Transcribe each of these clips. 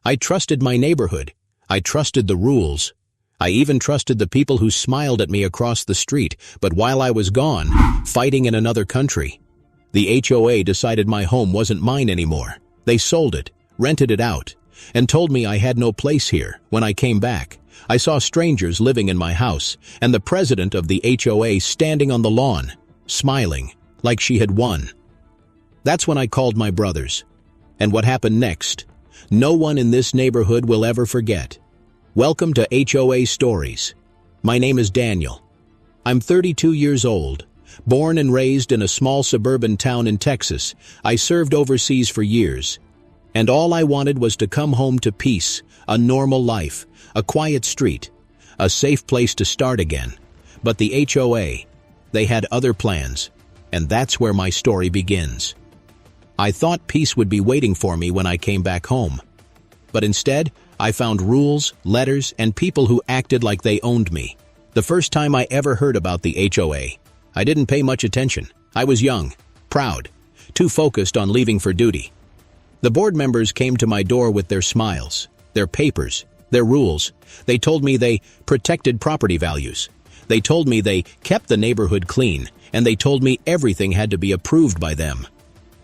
I trusted my neighborhood. I trusted the rules. I even trusted the people who smiled at me across the street, but while I was gone, fighting in another country, the HOA decided my home wasn't mine anymore. They sold it, rented it out, and told me I had no place here. When I came back, I saw strangers living in my house, and the president of the HOA standing on the lawn, smiling, like she had won. That's when I called my brothers. And what happened next, no one in this neighborhood will ever forget. Welcome to HOA Stories. My name is Daniel. I'm 32 years old. Born and raised in a small suburban town in Texas, I served overseas for years. And all I wanted was to come home to peace, a normal life, a quiet street, a safe place to start again. But the HOA, they had other plans, and that's where my story begins. I thought peace would be waiting for me when I came back home. But instead, I found rules, letters, and people who acted like they owned me. The first time I ever heard about the HOA, I didn't pay much attention. I was young, proud, too focused on leaving for duty. The board members came to my door with their smiles, their papers, their rules. They told me they protected property values. They told me they kept the neighborhood clean, and they told me everything had to be approved by them.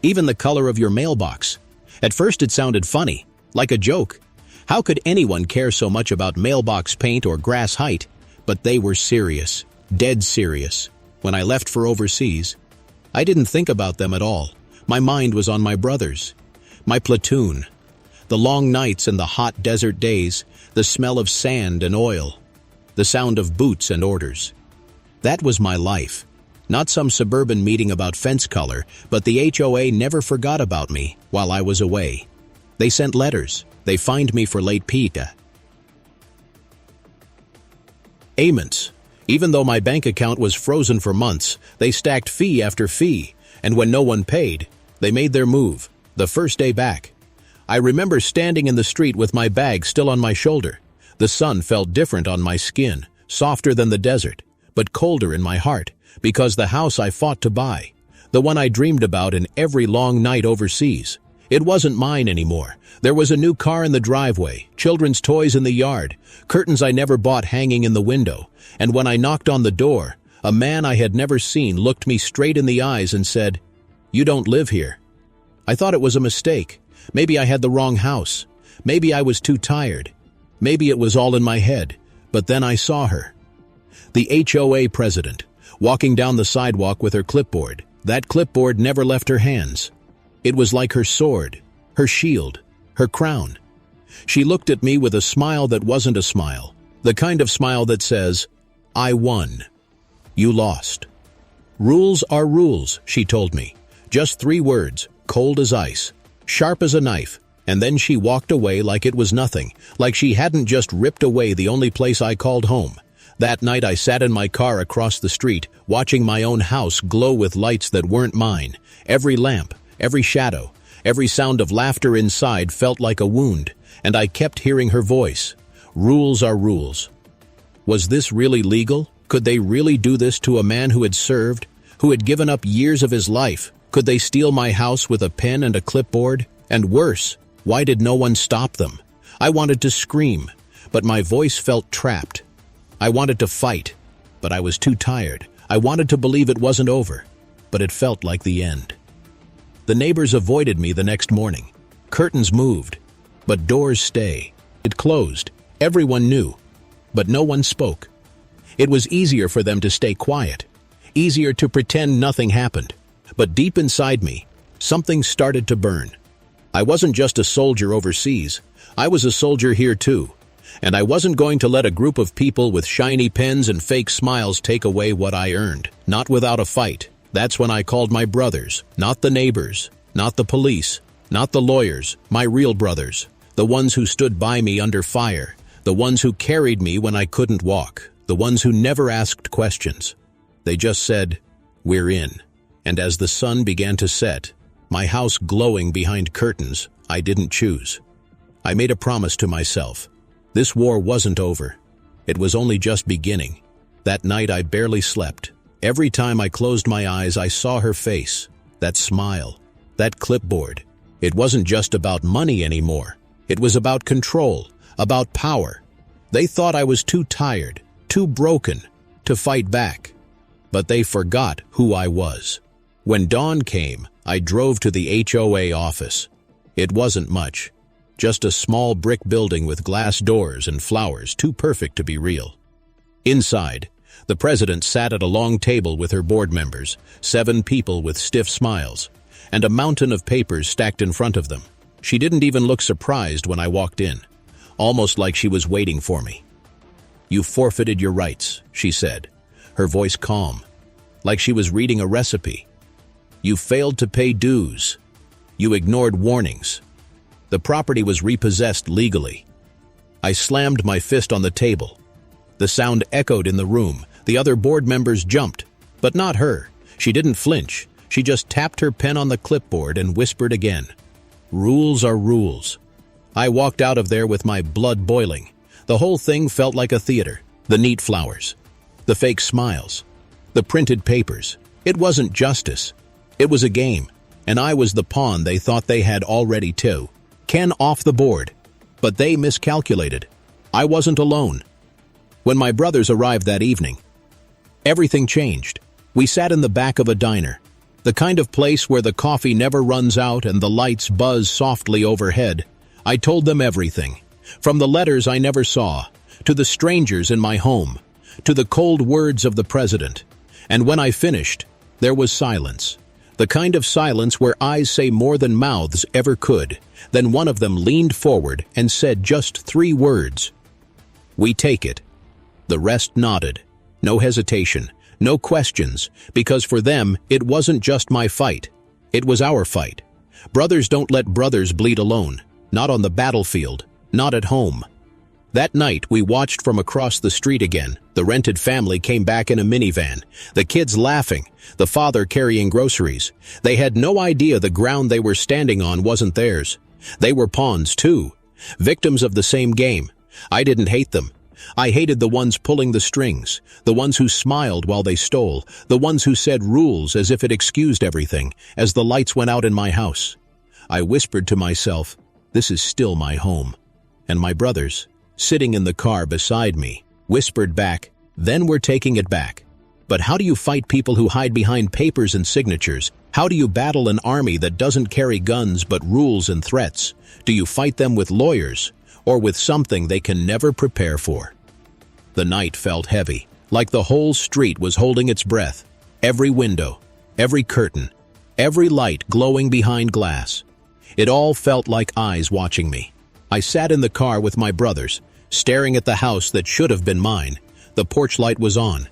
Even the color of your mailbox. At first it sounded funny, like a joke. How could anyone care so much about mailbox paint or grass height? But they were serious, dead serious. When I left for overseas, I didn't think about them at all. My mind was on my brothers, my platoon, the long nights and the hot desert days, the smell of sand and oil, the sound of boots and orders. That was my life. Not some suburban meeting about fence color, but the HOA never forgot about me while I was away. They sent letters. They fined me for late payments. Even though my bank account was frozen for months, they stacked fee after fee, and when no one paid, they made their move, the first day back. I remember standing in the street with my bag still on my shoulder. The sun felt different on my skin, softer than the desert, but colder in my heart, because the house I fought to buy, the one I dreamed about in every long night overseas, it wasn't mine anymore. There was a new car in the driveway, children's toys in the yard, curtains I never bought hanging in the window, and when I knocked on the door, a man I had never seen looked me straight in the eyes and said, "You don't live here." I thought it was a mistake. Maybe I had the wrong house. Maybe I was too tired. Maybe it was all in my head. But then I saw her. The HOA president, walking down the sidewalk with her clipboard. That clipboard never left her hands. It was like her sword, her shield, her crown. She looked at me with a smile that wasn't a smile, the kind of smile that says, "I won. You lost." "Rules are rules," she told me. Just 3 words, cold as ice, sharp as a knife, and then she walked away like it was nothing, like she hadn't just ripped away the only place I called home. That night I sat in my car across the street, watching my own house glow with lights that weren't mine. Every lamp, every shadow, every sound of laughter inside felt like a wound, and I kept hearing her voice. Rules are rules. Was this really legal? Could they really do this to a man who had served, who had given up years of his life? Could they steal my house with a pen and a clipboard? And worse, why did no one stop them? I wanted to scream, but my voice felt trapped. I wanted to fight, but I was too tired. I wanted to believe it wasn't over, but it felt like the end. The neighbors avoided me the next morning. Curtains moved, but doors stay. It closed. Everyone knew, but no one spoke. It was easier for them to stay quiet, easier to pretend nothing happened. But deep inside me, something started to burn. I wasn't just a soldier overseas. I was a soldier here too. And I wasn't going to let a group of people with shiny pens and fake smiles take away what I earned, not without a fight. That's when I called my brothers, not the neighbors, not the police, not the lawyers, my real brothers, the ones who stood by me under fire, the ones who carried me when I couldn't walk, the ones who never asked questions. They just said, "We're in." And as the sun began to set, my house glowing behind curtains, I didn't choose. I made a promise to myself. This war wasn't over. It was only just beginning. That night I barely slept. Every time I closed my eyes, I saw her face, that smile, that clipboard. It wasn't just about money anymore. It was about control, about power. They thought I was too tired, too broken, to fight back. But they forgot who I was. When dawn came, I drove to the HOA office. It wasn't much. Just a small brick building with glass doors and flowers too perfect to be real. Inside, the president sat at a long table with her board members, 7 people with stiff smiles, and a mountain of papers stacked in front of them. She didn't even look surprised when I walked in, almost like she was waiting for me. "You forfeited your rights," she said, her voice calm, like she was reading a recipe. "You failed to pay dues. You ignored warnings. The property was repossessed legally." I slammed my fist on the table. The sound echoed in the room. The other board members jumped, but not her. She didn't flinch. She just tapped her pen on the clipboard and whispered again, "Rules are rules." I walked out of there with my blood boiling. The whole thing felt like a theater. The neat flowers, the fake smiles, the printed papers. It wasn't justice. It was a game, and I was the pawn they thought they had already too. Ken off the board. But they miscalculated. I wasn't alone. When my brothers arrived that evening, everything changed. We sat in the back of a diner, the kind of place where the coffee never runs out and the lights buzz softly overhead. I told them everything, from the letters I never saw, to the strangers in my home, to the cold words of the president. And when I finished, there was silence. The kind of silence where eyes say more than mouths ever could. Then one of them leaned forward and said just 3 words. "We take it." The rest nodded. No hesitation, no questions, because for them, it wasn't just my fight. It was our fight. Brothers don't let brothers bleed alone. Not on the battlefield, not at home. That night, we watched from across the street again. The rented family came back in a minivan, the kids laughing, the father carrying groceries. They had no idea the ground they were standing on wasn't theirs. They were pawns, too, victims of the same game. I didn't hate them. I hated the ones pulling the strings, the ones who smiled while they stole, the ones who said rules as if it excused everything, as the lights went out in my house. I whispered to myself, "This is still my home." And my brothers, sitting in the car beside me, whispered back, "Then we're taking it back." But how do you fight people who hide behind papers and signatures? How do you battle an army that doesn't carry guns but rules and threats? Do you fight them with lawyers, or with something they can never prepare for? The night felt heavy, like the whole street was holding its breath. Every window, every curtain, every light glowing behind glass. It all felt like eyes watching me. I sat in the car with my brothers, staring at the house that should have been mine. The porch light was on.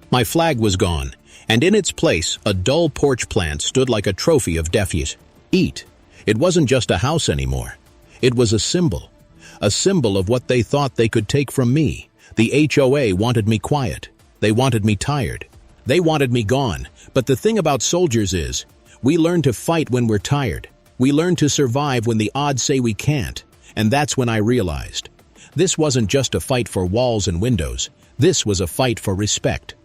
My flag was gone, and in its place, a dull porch plant stood like a trophy of defeat. It wasn't just a house anymore. It was a symbol of what they thought they could take from me. The HOA wanted me quiet. They wanted me tired. They wanted me gone. But the thing about soldiers is, we learn to fight when we're tired. We learn to survive when the odds say we can't. And that's when I realized, this wasn't just a fight for walls and windows. This was a fight for respect.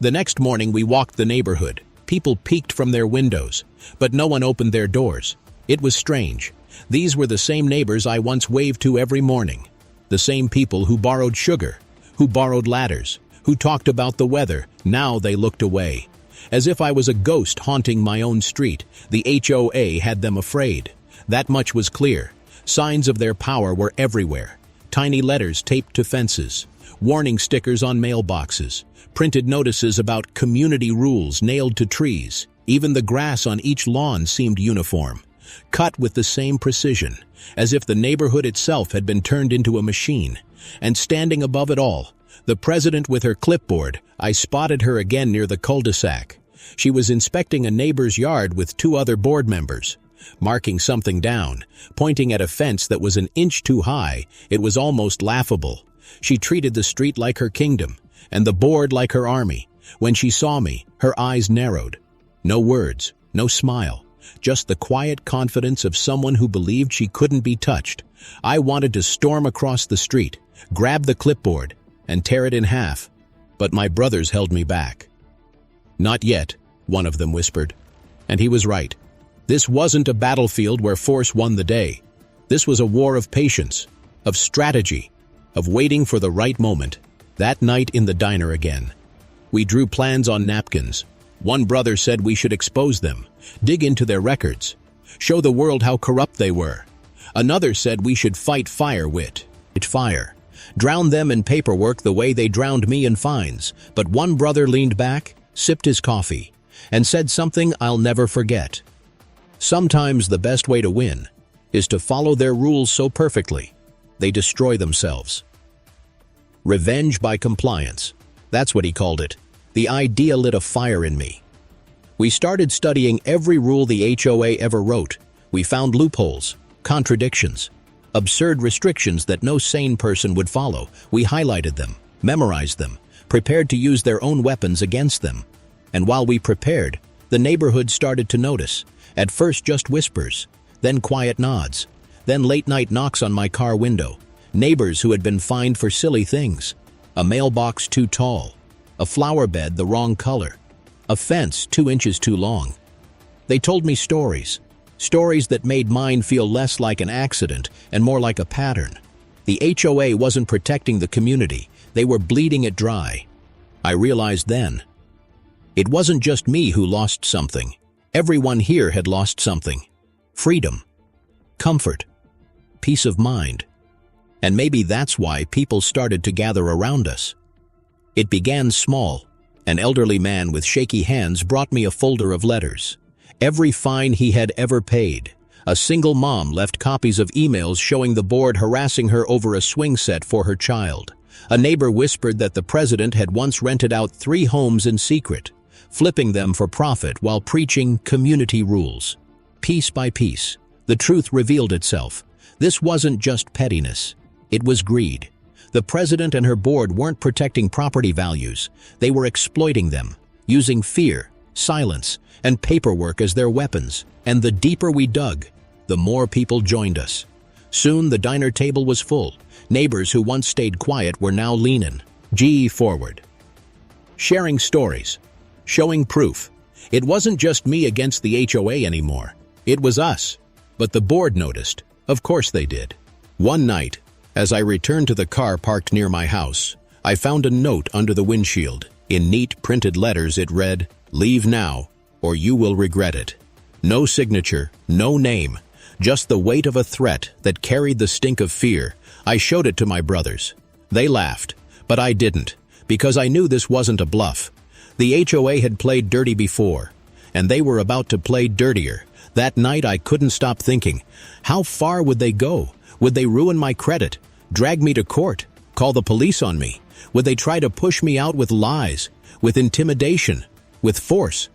The next morning we walked the neighborhood. People peeked from their windows, but no one opened their doors. It was strange. These were the same neighbors I once waved to every morning. The same people who borrowed sugar, who borrowed ladders, who talked about the weather. Now they looked away. As if I was a ghost haunting my own street, the HOA had them afraid. That much was clear. Signs of their power were everywhere. Tiny letters taped to fences, warning stickers on mailboxes, printed notices about community rules nailed to trees. Even the grass on each lawn seemed uniform, cut with the same precision, as if the neighborhood itself had been turned into a machine. And standing above it all, the president with her clipboard. I spotted her again near the cul-de-sac. She was inspecting a neighbor's yard with 2 other board members, marking something down, pointing at a fence that was an inch too high. It was almost laughable. She treated the street like her kingdom, and the board like her army. When she saw me, her eyes narrowed. No words, no smile, just the quiet confidence of someone who believed she couldn't be touched. I wanted to storm across the street, grab the clipboard, and tear it in half, but my brothers held me back. "Not yet," one of them whispered. And he was right. This wasn't a battlefield where force won the day. This was a war of patience, of strategy, of waiting for the right moment. That night in the diner again. We drew plans on napkins. One brother said we should expose them, dig into their records, show the world how corrupt they were. Another said we should fight fire with fire, drown them in paperwork the way they drowned me in fines. But one brother leaned back, sipped his coffee, and said something I'll never forget. Sometimes the best way to win is to follow their rules so perfectly, they destroy themselves. Revenge by compliance. That's what he called it. The idea lit a fire in me. We started studying every rule the HOA ever wrote. We found loopholes, contradictions, absurd restrictions that no sane person would follow. We highlighted them, memorized them, prepared to use their own weapons against them. And while we prepared, the neighborhood started to notice. At first just whispers, then quiet nods, then late-night knocks on my car window. Neighbors who had been fined for silly things. A mailbox too tall, a flower bed the wrong color, a fence 2 inches too long. They told me stories that made mine feel less like an accident and more like a pattern. The HOA wasn't protecting the community, they were bleeding it dry. I realized then, it wasn't just me who lost something. Everyone here had lost something. Freedom, comfort, peace of mind. And maybe that's why people started to gather around us. It began small. An elderly man with shaky hands brought me a folder of letters. Every fine he had ever paid. A single mom left copies of emails showing the board harassing her over a swing set for her child. A neighbor whispered that the president had once rented out 3 homes in secret, flipping them for profit while preaching community rules. Piece by piece, the truth revealed itself. This wasn't just pettiness. It was greed. The president and her board weren't protecting property values. They were exploiting them, using fear, silence, and paperwork as their weapons. And the deeper we dug, the more people joined us. Soon the diner table was full. Neighbors who once stayed quiet were now leaning forward. Sharing stories, showing proof. It wasn't just me against the HOA anymore. It was us. But the board noticed. Of course they did. One night, as I returned to the car parked near my house, I found a note under the windshield. In neat printed letters it read, "Leave now, or you will regret it." No signature, no name, just the weight of a threat that carried the stink of fear. I showed it to my brothers. They laughed, but I didn't, because I knew this wasn't a bluff. The HOA had played dirty before, and they were about to play dirtier. That night I couldn't stop thinking, how far would they go? Would they ruin my credit, drag me to court, call the police on me? Would they try to push me out with lies, with intimidation, with force?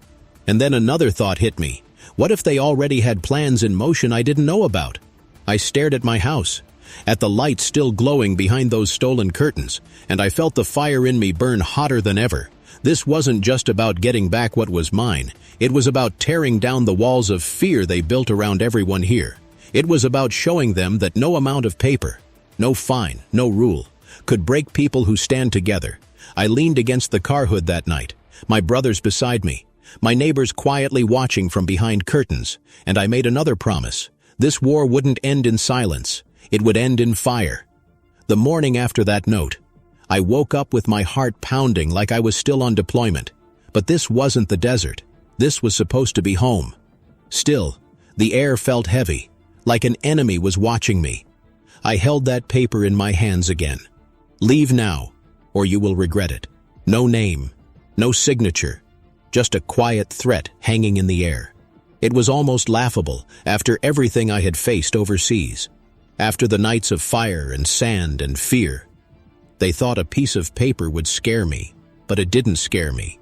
And then another thought hit me. What if they already had plans in motion I didn't know about? I stared at my house, at the light still glowing behind those stolen curtains, and I felt the fire in me burn hotter than ever. This wasn't just about getting back what was mine. It was about tearing down the walls of fear they built around everyone here. It was about showing them that no amount of paper, no fine, no rule, could break people who stand together. I leaned against the car hood that night, my brothers beside me, my neighbors quietly watching from behind curtains, and I made another promise. This war wouldn't end in silence. It would end in fire. The morning after that note, I woke up with my heart pounding like I was still on deployment. But this wasn't the desert. This was supposed to be home. Still, the air felt heavy, like an enemy was watching me. I held that paper in my hands again. Leave now, or you will regret it. No name, no signature, just a quiet threat hanging in the air. It was almost laughable after everything I had faced overseas. After the nights of fire and sand and fear. They thought a piece of paper would scare me, but it didn't scare me.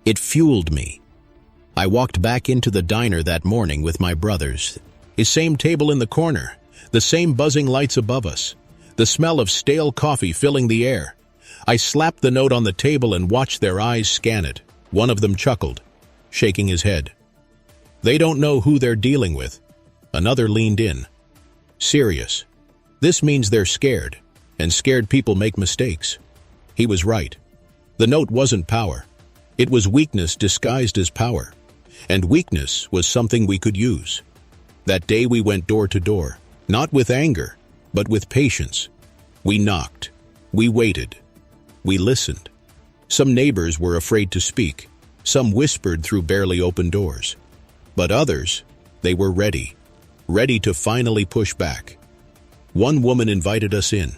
It fueled me. I walked back into the diner that morning with my brothers. The same table in the corner, the same buzzing lights above us, the smell of stale coffee filling the air. I slapped the note on the table and watched their eyes scan it. One of them chuckled, shaking his head. They don't know who they're dealing with. Another leaned in. Serious. This means they're scared, and scared people make mistakes. He was right. The note wasn't power. It was weakness disguised as power. And weakness was something we could use. That day we went door to door, Not with anger, but with patience. We knocked. We waited. We listened. Some neighbors were afraid to speak. Some whispered through barely open doors. But others, they were ready. Ready to finally push back. One woman invited us in,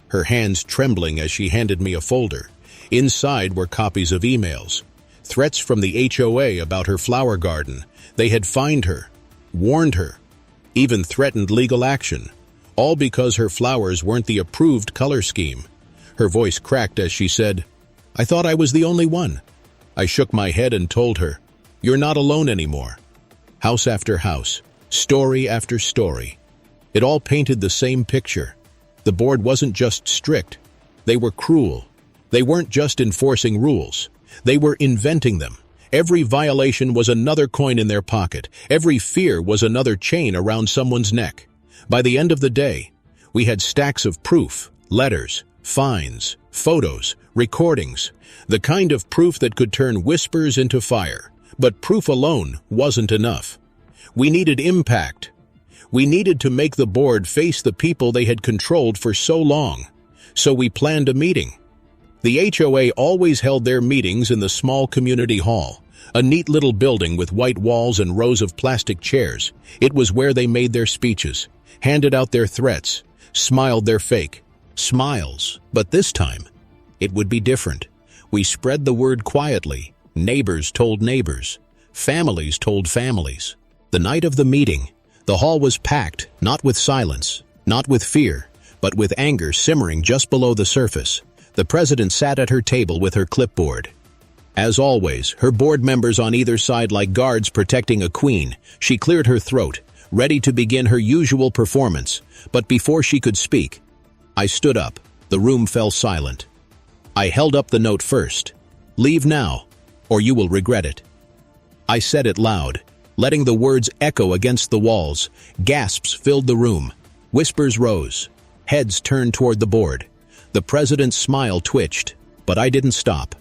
her hands trembling as she handed me a folder. Inside were copies of emails, threats from the HOA about her flower garden. They had fined her, warned her, even threatened legal action, all because her flowers weren't the approved color scheme. Her voice cracked as she said, "I thought I was the only one." I shook my head and told her, "You're not alone anymore." House after house, story after story. It all painted the same picture. The board wasn't just strict. They were cruel. They weren't just enforcing rules. They were inventing them. Every violation was another coin in their pocket. Every fear was another chain around someone's neck. By the end of the day, we had stacks of proof, letters, fines, photos, recordings, the kind of proof that could turn whispers into fire. But proof alone wasn't enough. We needed impact. We needed to make the board face the people they had controlled for so long. So we planned a meeting. The HOA always held their meetings in the small community hall, a neat little building with white walls and rows of plastic chairs. It was where they made their speeches, handed out their threats, smiled their fake smiles. But this time, it would be different. We spread the word quietly. Neighbors told neighbors. Families told families. The night of the meeting, the hall was packed, not with silence, not with fear, but with anger simmering just below the surface. The president sat at her table with her clipboard. As always, her board members on either side like guards protecting a queen. She cleared her throat, ready to begin her usual performance. But before she could speak, I stood up. The room fell silent. I held up the note first. "Leave now, or you will regret it." I said it loud, letting the words echo against the walls. Gasps filled the room. Whispers rose. Heads turned toward the board. The president's smile twitched, but I didn't stop.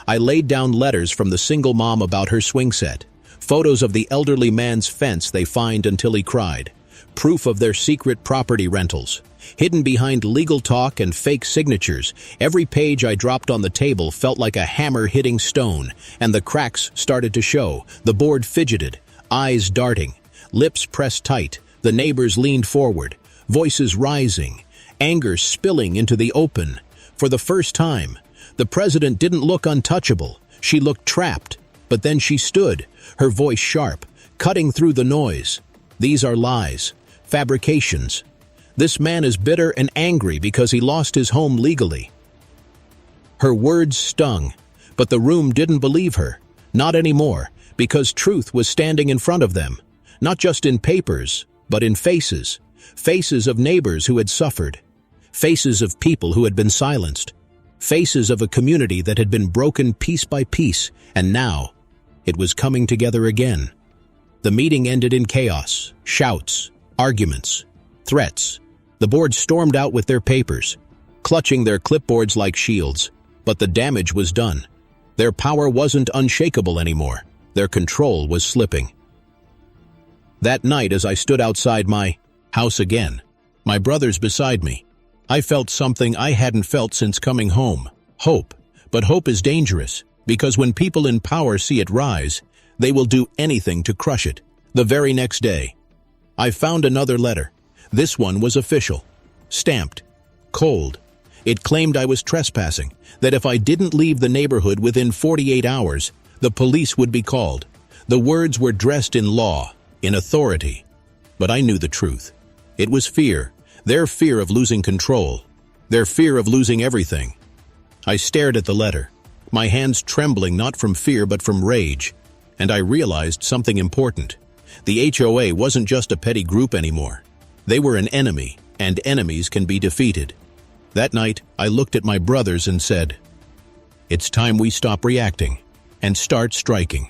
I laid down letters from the single mom about her swing set, photos of the elderly man's fence they fined until he cried, proof of their secret property rentals. Hidden behind legal talk and fake signatures, every page I dropped on the table felt like a hammer hitting stone, and the cracks started to show. The board fidgeted, eyes darting, lips pressed tight. The neighbors leaned forward, voices rising, anger spilling into the open. For the first time, the president didn't look untouchable. She looked trapped, but then she stood, her voice sharp, cutting through the noise. "These are lies, fabrications. This man is bitter and angry because he lost his home legally." Her words stung, but the room didn't believe her. Not anymore, because truth was standing in front of them. Not just in papers, but in faces. Faces of neighbors who had suffered. Faces of people who had been silenced. Faces of a community that had been broken piece by piece, and now it was coming together again. The meeting ended in chaos, shouts, arguments, threats. The board stormed out with their papers, clutching their clipboards like shields. But the damage was done. Their power wasn't unshakable anymore. Their control was slipping. That night, as I stood outside my house again, my brothers beside me, I felt something I hadn't felt since coming home. Hope. But hope is dangerous, because when people in power see it rise, they will do anything to crush it. The very next day, I found another letter. This one was official, stamped, cold. It claimed I was trespassing, that if I didn't leave the neighborhood within 48 hours, the police would be called. The words were dressed in law, in authority. But I knew the truth. It was fear, their fear of losing control, their fear of losing everything. I stared at the letter, my hands trembling not from fear but from rage, and I realized something important. The HOA wasn't just a petty group anymore. They were an enemy, and enemies can be defeated. That night, I looked at my brothers and said, "It's time we stop reacting and start striking."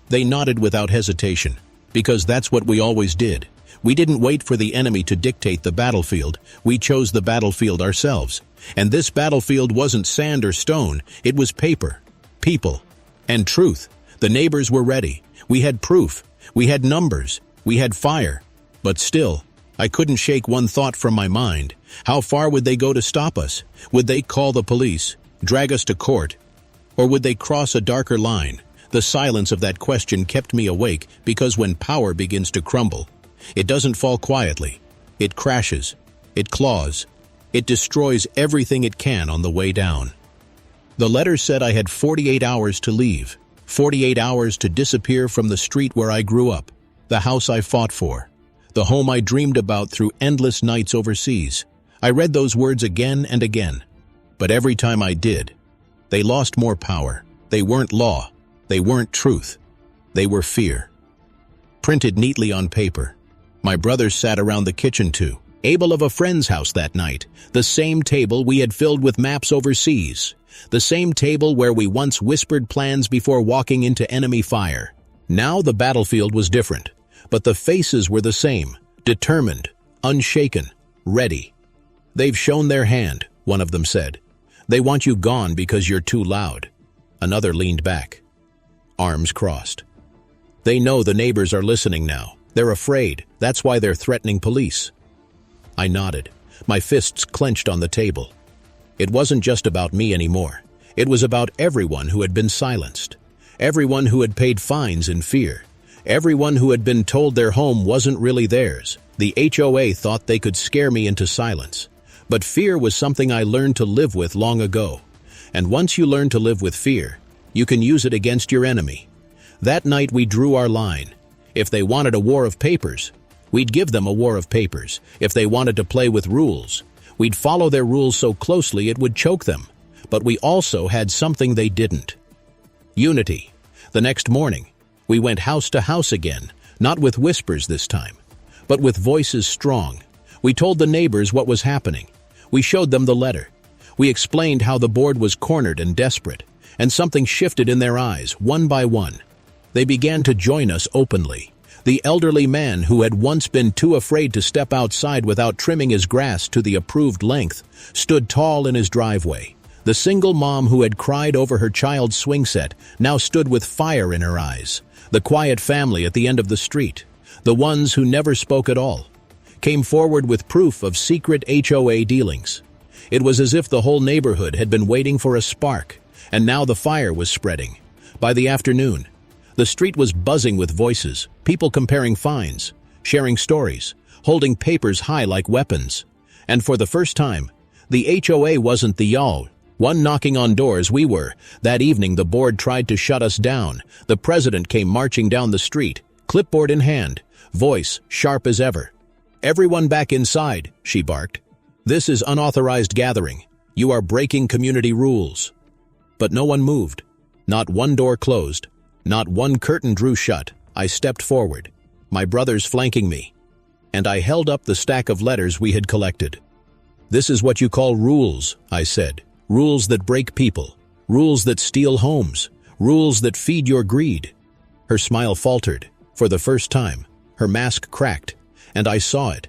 They nodded without hesitation, because that's what we always did. We didn't wait for the enemy to dictate the battlefield. We chose the battlefield ourselves. And this battlefield wasn't sand or stone. It was paper, people, and truth. The neighbors were ready. We had proof. We had numbers. We had fire. But still, I couldn't shake one thought from my mind. How far would they go to stop us? Would they call the police, drag us to court? Or would they cross a darker line? The silence of that question kept me awake, because when power begins to crumble, it doesn't fall quietly. It crashes. It claws. It destroys everything it can on the way down. The letter said I had 48 hours to leave, 48 hours to disappear from the street where I grew up, the house I fought for, the home I dreamed about through endless nights overseas. I read those words again and again. But every time I did, they lost more power. They weren't law. They weren't truth. They were fear. Printed neatly on paper. My brothers sat around the kitchen too, able of a friend's house that night, the same table we had filled with maps overseas, the same table where we once whispered plans before walking into enemy fire. Now the battlefield was different, but the faces were the same, determined, unshaken, ready. "They've shown their hand," one of them said. "They want you gone because you're too loud." Another leaned back, arms crossed. "They know the neighbors are listening now. They're afraid. That's why they're threatening police." I nodded, my fists clenched on the table. It wasn't just about me anymore. It was about everyone who had been silenced. Everyone who had paid fines in fear. Everyone who had been told their home wasn't really theirs. The HOA thought they could scare me into silence. But fear was something I learned to live with long ago. And once you learn to live with fear, you can use it against your enemy. That night we drew our line. If they wanted a war of papers, we'd give them a war of papers. If they wanted to play with rules, we'd follow their rules so closely it would choke them. But we also had something they didn't. Unity. The next morning, we went house to house again, not with whispers this time, but with voices strong. We told the neighbors what was happening. We showed them the letter. We explained how the board was cornered and desperate, and something shifted in their eyes, one by one. They began to join us openly. The elderly man who had once been too afraid to step outside without trimming his grass to the approved length stood tall in his driveway. The single mom who had cried over her child's swing set now stood with fire in her eyes. The quiet family at the end of the street, the ones who never spoke at all, came forward with proof of secret HOA dealings. It was as if the whole neighborhood had been waiting for a spark, and now the fire was spreading. By the afternoon, the street was buzzing with voices, people comparing fines, sharing stories, holding papers high like weapons. And for the first time, the HOA wasn't the y'all, one knocking on doors. We were. That evening the board tried to shut us down. The president came marching down the street, clipboard in hand, voice sharp as ever. "Everyone back inside," she barked. "This is unauthorized gathering. You are breaking community rules." But no one moved. Not one door closed. Not one curtain drew shut. I stepped forward, my brothers flanking me, and I held up the stack of letters we had collected. "This is what you call rules," I said. "Rules that break people. Rules that steal homes. Rules that feed your greed." Her smile faltered. For the first time, her mask cracked, and I saw it.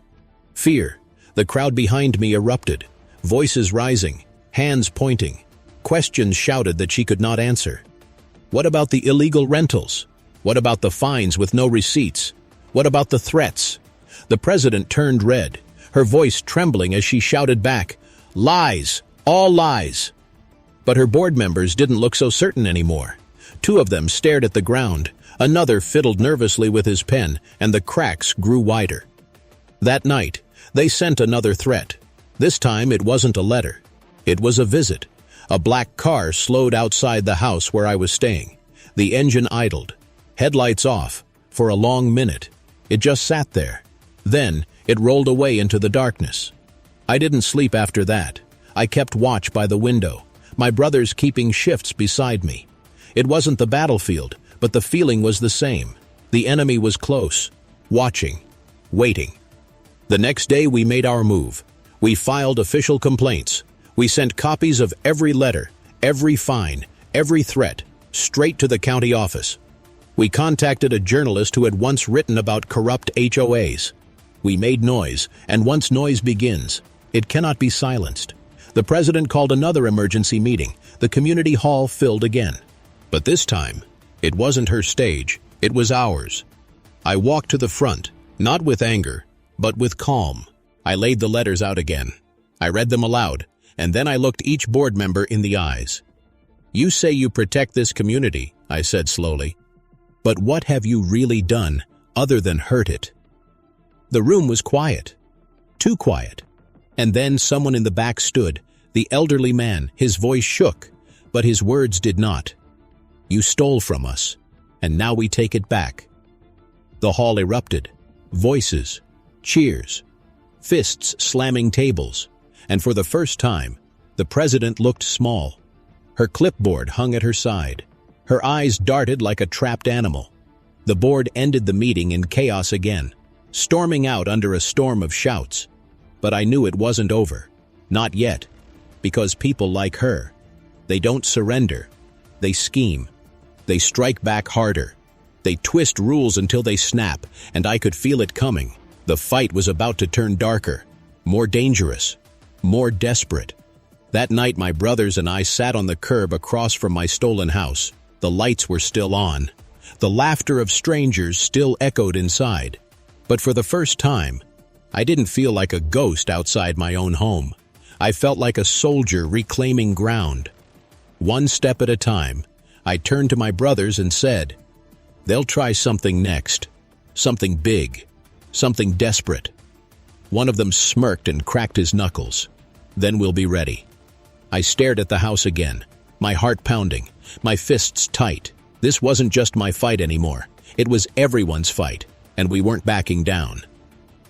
Fear. The crowd behind me erupted. Voices rising, hands pointing. Questions shouted that she could not answer. What about the illegal rentals? What about the fines with no receipts? What about the threats? The president turned red, her voice trembling as she shouted back, "Lies! All lies!" But her board members didn't look so certain anymore. Two of them stared at the ground, another fiddled nervously with his pen, and the cracks grew wider. That night, they sent another threat. This time it wasn't a letter. It was a visit. A black car slowed outside the house where I was staying. The engine idled, headlights off, for a long minute. It just sat there. Then, it rolled away into the darkness. I didn't sleep after that. I kept watch by the window, my brothers keeping shifts beside me. It wasn't the battlefield, but the feeling was the same. The enemy was close, watching, waiting. The next day we made our move. We filed official complaints. We sent copies of every letter, every fine, every threat, straight to the county office. We contacted a journalist who had once written about corrupt HOAs. We made noise, and once noise begins, it cannot be silenced. The president called another emergency meeting. The community hall filled again. But this time, it wasn't her stage, it was ours. I walked to the front, not with anger, but with calm. I laid the letters out again. I read them aloud, and then I looked each board member in the eyes. "You say you protect this community," I said slowly. "But what have you really done other than hurt it?" The room was quiet. Too quiet. And then someone in the back stood, the elderly man. His voice shook, but his words did not. "You stole from us, and now we take it back." The hall erupted. Voices, cheers, fists slamming tables, and for the first time, the president looked small. Her clipboard hung at her side. Her eyes darted like a trapped animal. The board ended the meeting in chaos again, storming out under a storm of shouts. But I knew it wasn't over. Not yet. Because people like her, they don't surrender. They scheme. They strike back harder. They twist rules until they snap, and I could feel it coming. The fight was about to turn darker, more dangerous, more desperate. That night my brothers and I sat on the curb across from my stolen house. The lights were still on. The laughter of strangers still echoed inside. But for the first time, I didn't feel like a ghost outside my own home. I felt like a soldier reclaiming ground. One step at a time, I turned to my brothers and said, "They'll try something next. Something big. Something desperate." One of them smirked and cracked his knuckles. "Then we'll be ready." I stared at the house again, my heart pounding, my fists tight. This wasn't just my fight anymore. It was everyone's fight, and we weren't backing down.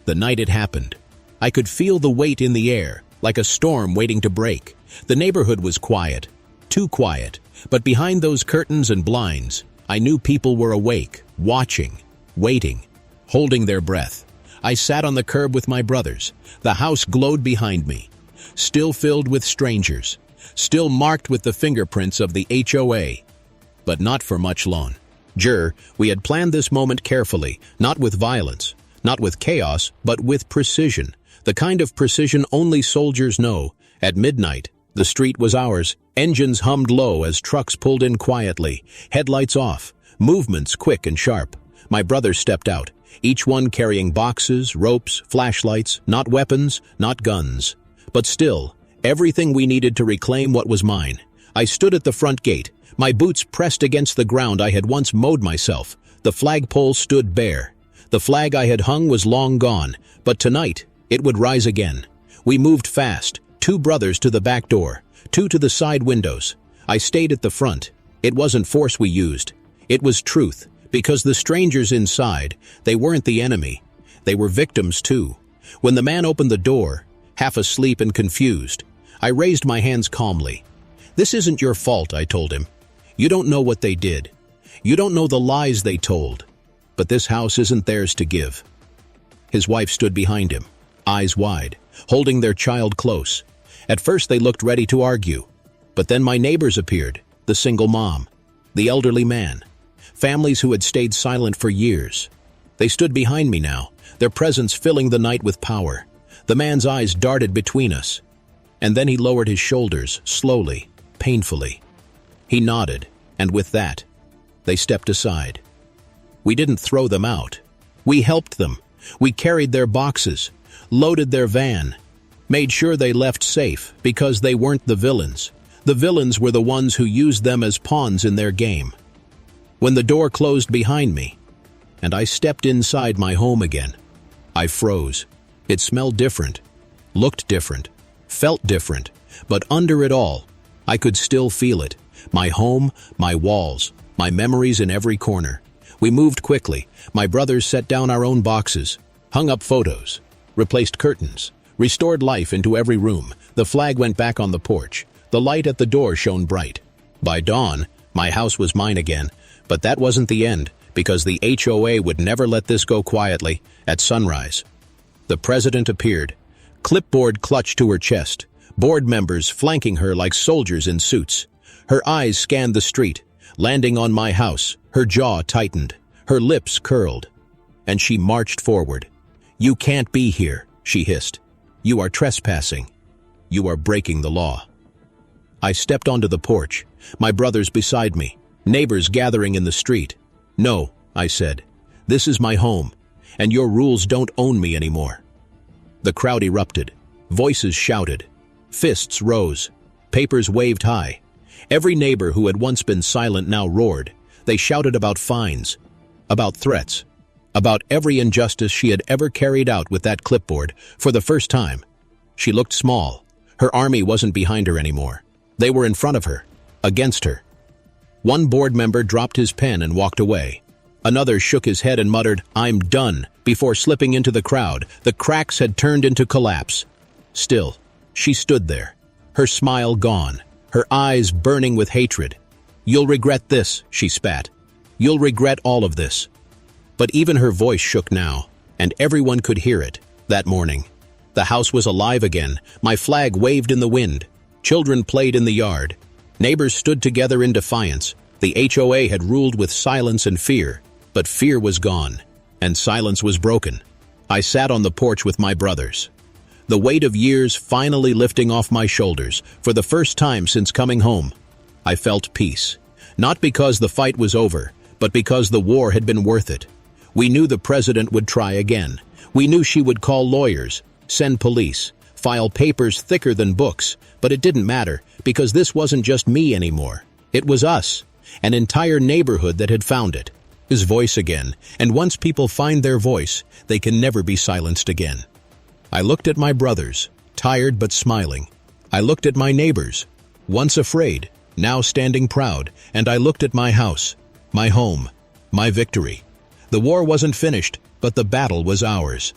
The night it happened, I could feel the weight in the air, like a storm waiting to break. The neighborhood was quiet, too quiet, but behind those curtains and blinds, I knew people were awake, watching, waiting, holding their breath. I sat on the curb with my brothers. The house glowed behind me, still filled with strangers, still marked with the fingerprints of the HOA. But not for much longer. We had planned this moment carefully, not with violence, not with chaos, but with precision. The kind of precision only soldiers know. At midnight, the street was ours. Engines hummed low as trucks pulled in quietly, headlights off, movements quick and sharp. My brothers stepped out, each one carrying boxes, ropes, flashlights, not weapons, not guns. But still, everything we needed to reclaim what was mine. I stood at the front gate, my boots pressed against the ground I had once mowed myself. The flagpole stood bare. The flag I had hung was long gone, but tonight, it would rise again. We moved fast, 2 brothers to the back door, 2 to the side windows. I stayed at the front. It wasn't force we used. It was truth, because the strangers inside, they weren't the enemy. They were victims too. When the man opened the door, half asleep and confused, I raised my hands calmly. "This isn't your fault," I told him. "You don't know what they did. You don't know the lies they told. But this house isn't theirs to give." His wife stood behind him, eyes wide, holding their child close. At first they looked ready to argue. But then my neighbors appeared, the single mom, the elderly man, families who had stayed silent for years. They stood behind me now, their presence filling the night with power. The man's eyes darted between us. And then he lowered his shoulders, slowly, painfully. He nodded, and with that, they stepped aside. We didn't throw them out. We helped them. We carried their boxes, loaded their van, made sure they left safe because they weren't the villains. The villains were the ones who used them as pawns in their game. When the door closed behind me, and I stepped inside my home again, I froze. It smelled different, looked different, felt different, but under it all, I could still feel it. My home, my walls, my memories in every corner. We moved quickly. My brothers set down our own boxes, hung up photos, replaced curtains, restored life into every room. The flag went back on the porch. The light at the door shone bright. By dawn, my house was mine again, but that wasn't the end, because the HOA would never let this go quietly. At sunrise, the president appeared, clipboard clutched to her chest, board members flanking her like soldiers in suits. Her eyes scanned the street, landing on my house. Her jaw tightened, her lips curled, and she marched forward. "You can't be here," she hissed. "You are trespassing. You are breaking the law." I stepped onto the porch, my brothers beside me, neighbors gathering in the street. "No," I said. "This is my home, and your rules don't own me anymore." The crowd erupted. Voices shouted. Fists rose. Papers waved high. Every neighbor who had once been silent now roared. They shouted about fines, about threats, about every injustice she had ever carried out with that clipboard for the first time. She looked small. Her army wasn't behind her anymore. They were in front of her, against her. One board member dropped his pen and walked away. Another shook his head and muttered, "I'm done," before slipping into the crowd. The cracks had turned into collapse. Still, she stood there, her smile gone, her eyes burning with hatred. "You'll regret this," she spat. "You'll regret all of this." But even her voice shook now, and everyone could hear it. That morning, the house was alive again. My flag waved in the wind. Children played in the yard. Neighbors stood together in defiance. The HOA had ruled with silence and fear, but fear was gone, and silence was broken. I sat on the porch with my brothers, the weight of years finally lifting off my shoulders for the first time since coming home. I felt peace, not because the fight was over, but because the war had been worth it. We knew the president would try again. We knew she would call lawyers, send police, file papers thicker than books, but it didn't matter because this wasn't just me anymore. It was us, an entire neighborhood that had found it. His voice again, and once people find their voice, they can never be silenced again. I looked at my brothers, tired but smiling. I looked at my neighbors, once afraid, now standing proud, and I looked at my house, my home, my victory. The war wasn't finished, but the battle was ours.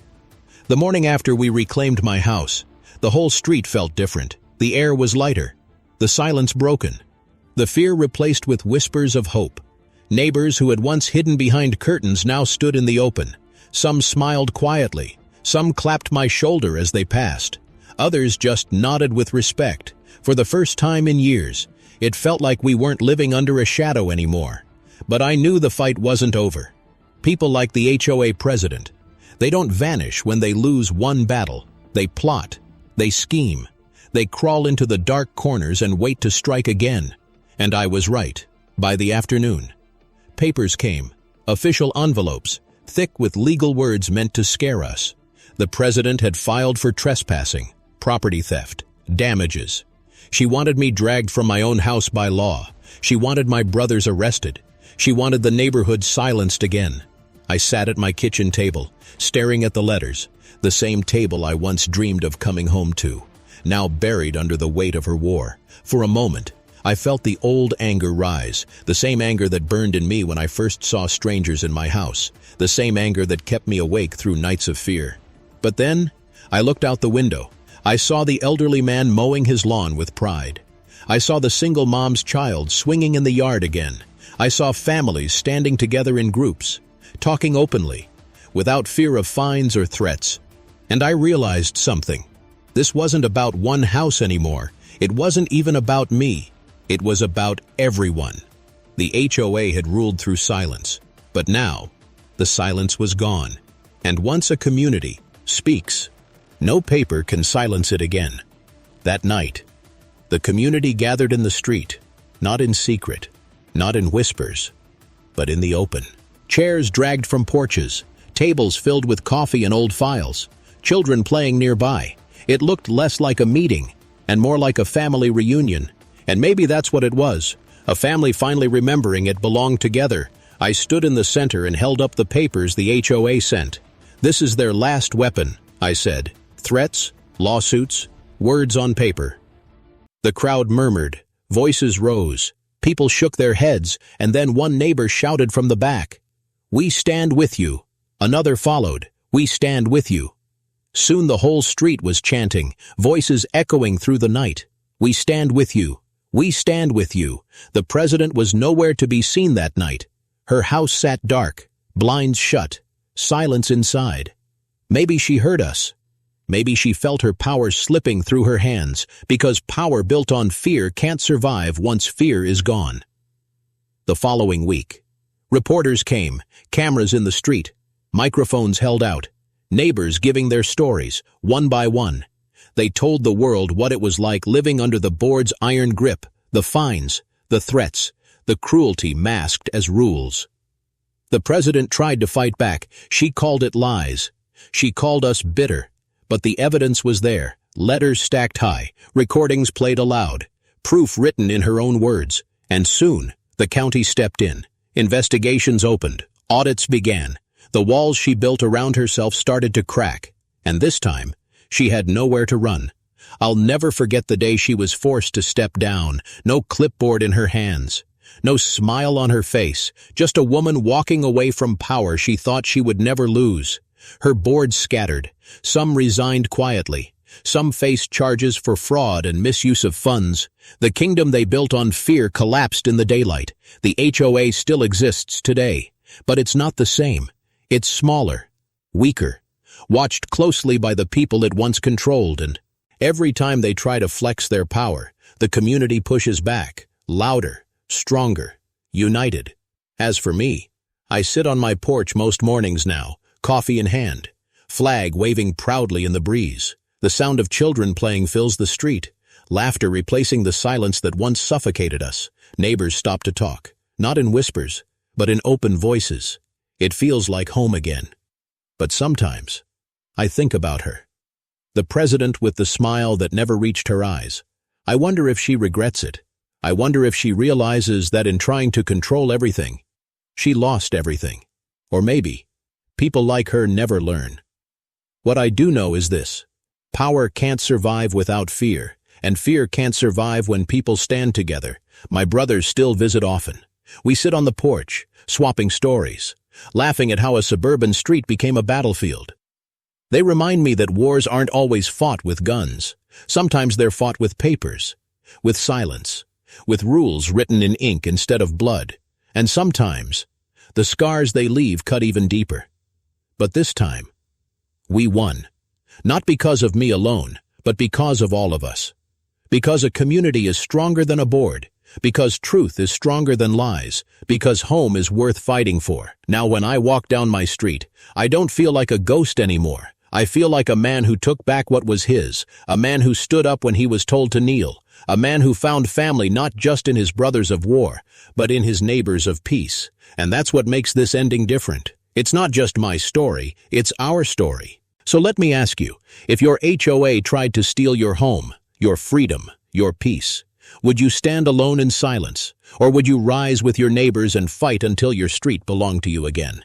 The morning after we reclaimed my house, the whole street felt different. The air was lighter, the silence broken, the fear replaced with whispers of hope. Neighbors who had once hidden behind curtains now stood in the open. Some smiled quietly, some clapped my shoulder as they passed. Others just nodded with respect. For the first time in years, it felt like we weren't living under a shadow anymore. But I knew the fight wasn't over. People like the HOA president, they don't vanish when they lose one battle. They plot, they scheme, they crawl into the dark corners and wait to strike again. And I was right. By the afternoon, papers came, official envelopes, thick with legal words meant to scare us. The president had filed for trespassing, property theft, damages. She wanted me dragged from my own house by law. She wanted my brothers arrested. She wanted the neighborhood silenced again. I sat at my kitchen table, staring at the letters, the same table I once dreamed of coming home to, now buried under the weight of her war. For a moment, I felt the old anger rise, the same anger that burned in me when I first saw strangers in my house, the same anger that kept me awake through nights of fear. But then, I looked out the window. I saw the elderly man mowing his lawn with pride. I saw the single mom's child swinging in the yard again. I saw families standing together in groups, talking openly, without fear of fines or threats. And I realized something. This wasn't about one house anymore. It wasn't even about me. It was about everyone. The HOA had ruled through silence, but now the silence was gone. And once a community speaks, no paper can silence it again. That night, the community gathered in the street, not in secret, not in whispers, but in the open. Chairs dragged from porches, tables filled with coffee and old files, children playing nearby. It looked less like a meeting and more like a family reunion. And maybe that's what it was, a family finally remembering it belonged together. I stood in the center and held up the papers the HOA sent. "This is their last weapon," I said. "Threats, lawsuits, words on paper." The crowd murmured, voices rose, people shook their heads, and then one neighbor shouted from the back, "We stand with you." Another followed, "We stand with you." Soon the whole street was chanting, voices echoing through the night. "We stand with you. We stand with you." The president was nowhere to be seen that night. Her house sat dark, blinds shut, silence inside. Maybe she heard us. Maybe she felt her power slipping through her hands, because power built on fear can't survive once fear is gone. The following week, reporters came, cameras in the street, microphones held out, neighbors giving their stories, one by one. They told the world what it was like living under the board's iron grip, the fines, the threats, the cruelty masked as rules. The president tried to fight back. She called it lies. She called us bitter. But the evidence was there. Letters stacked high, recordings played aloud, proof written in her own words. And soon, the county stepped in. Investigations opened. Audits began. The walls she built around herself started to crack. And this time, she had nowhere to run. I'll never forget the day she was forced to step down. No clipboard in her hands. No smile on her face. Just a woman walking away from power she thought she would never lose. Her board scattered. Some resigned quietly. Some faced charges for fraud and misuse of funds. The kingdom they built on fear collapsed in the daylight. The HOA still exists today. But it's not the same. It's smaller, weaker, watched closely by the people it once controlled, and every time they try to flex their power, the community pushes back, louder, stronger, united. As for me, I sit on my porch most mornings now, coffee in hand, flag waving proudly in the breeze. The sound of children playing fills the street, laughter replacing the silence that once suffocated us. Neighbors stop to talk, not in whispers, but in open voices. It feels like home again. But sometimes, I think about her. The president with the smile that never reached her eyes. I wonder if she regrets it. I wonder if she realizes that in trying to control everything, she lost everything. Or maybe, people like her never learn. What I do know is this. Power can't survive without fear, and fear can't survive when people stand together. My brothers still visit often. We sit on the porch, swapping stories, laughing at how a suburban street became a battlefield. They remind me that wars aren't always fought with guns. Sometimes they're fought with papers, with silence, with rules written in ink instead of blood. And sometimes, the scars they leave cut even deeper. But this time, we won. Not because of me alone, but because of all of us. Because a community is stronger than a board. Because truth is stronger than lies. Because home is worth fighting for. Now when I walk down my street, I don't feel like a ghost anymore. I feel like a man who took back what was his. A man who stood up when he was told to kneel. A man who found family not just in his brothers of war, but in his neighbors of peace. And that's what makes this ending different. It's not just my story, it's our story. So let me ask you, if your HOA tried to steal your home, your freedom, your peace, would you stand alone in silence, or would you rise with your neighbors and fight until your street belonged to you again?